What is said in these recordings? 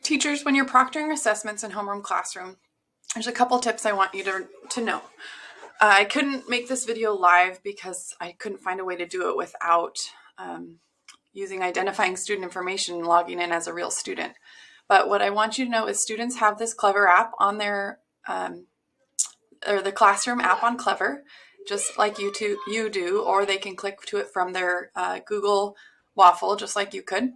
Teachers, when you're proctoring assessments in homeroom classroom, there's a couple tips I want you to know. I couldn't make this video live because I couldn't find a way to do it without using identifying student information and logging in as a real student. But what I want you to know is students have this Clever app on their, or the classroom app on Clever, just like you do, or they can click to it from their Google Waffle, just like you could.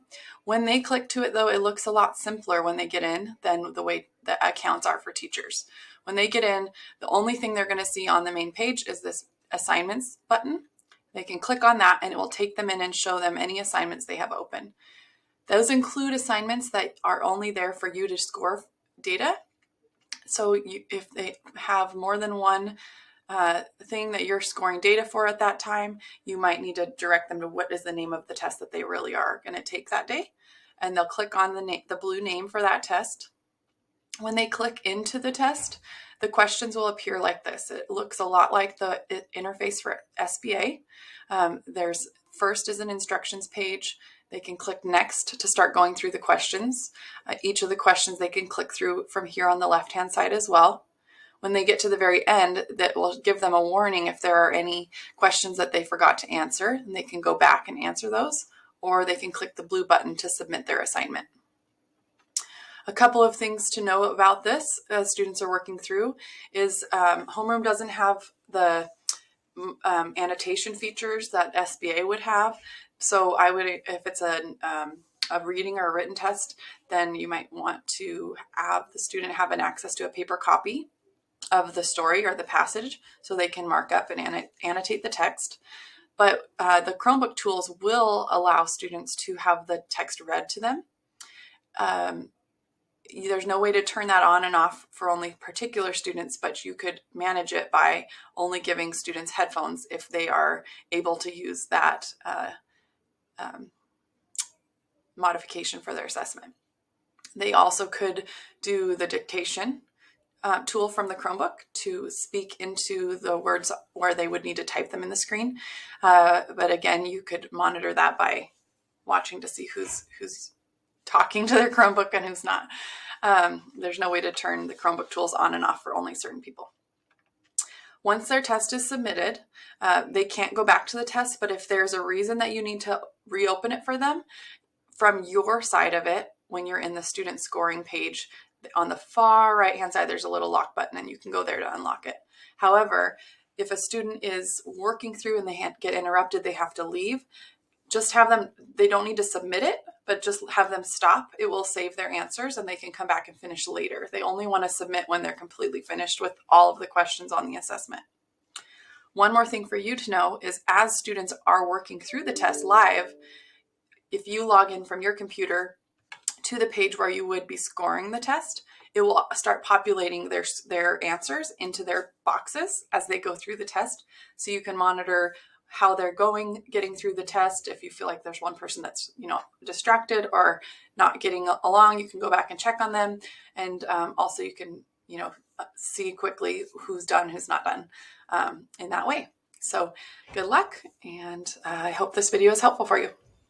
When they click to it, though, it looks a lot simpler when they get in than the way the accounts are for teachers. When they get in, the only thing they're going to see on the main page is this assignments button. They can click on that and it will take them in and show them any assignments they have open. Those include assignments that are only there for you to score data. So if they have more than one thing that you're scoring data for at that time, you might need to direct them to what is the name of the test that they really are going to take that day. And they'll click on the blue name for that test. When they click into the test, the questions will appear like this. It looks a lot like the interface for SBA. There's first is an instructions page. They can click next to start going through the questions. Each of the questions they can click through from here on the left-hand side as well. When they get to the very end, that will give them a warning if there are any questions that they forgot to answer, and they can go back and answer those, or they can click the blue button to submit their assignment. A couple of things to know about this as students are working through is Homeroom doesn't have the annotation features that SBA would have. So I would, if it's a reading or a written test, then you might want to have the student have an access to a paper copy of the story or the passage so they can mark up and annotate the text. But the Chromebook tools will allow students to have the text read to them. There's no way to turn that on and off for only particular students, but you could manage it by only giving students headphones if they are able to use that modification for their assessment. They also could do the dictation tool from the Chromebook to speak into the words where they would need to type them in the screen. But again, you could monitor that by watching to see who's talking to their Chromebook and who's not. There's no way to turn the Chromebook tools on and off for only certain people. Once their test is submitted, they can't go back to the test, but if there's a reason that you need to reopen it for them, from your side of it, when you're in the student scoring page, on the far right-hand side, there's a little lock button and you can go there to unlock it. However, if a student is working through and they get interrupted, they have to leave, just have them, they don't need to submit it, but just have them stop. It will save their answers and they can come back and finish later. They only want to submit when they're completely finished with all of the questions on the assessment. One more thing for you to know is as students are working through the test live, if you log in from your computer to the page where you would be scoring the test, it will start populating their answers into their boxes as they go through the test. So you can monitor how they're getting through the test. If you feel like there's one person that's, distracted or not getting along, you can go back and check on them. And also you can, see quickly who's done, who's not done in that way. So good luck. And I hope this video is helpful for you.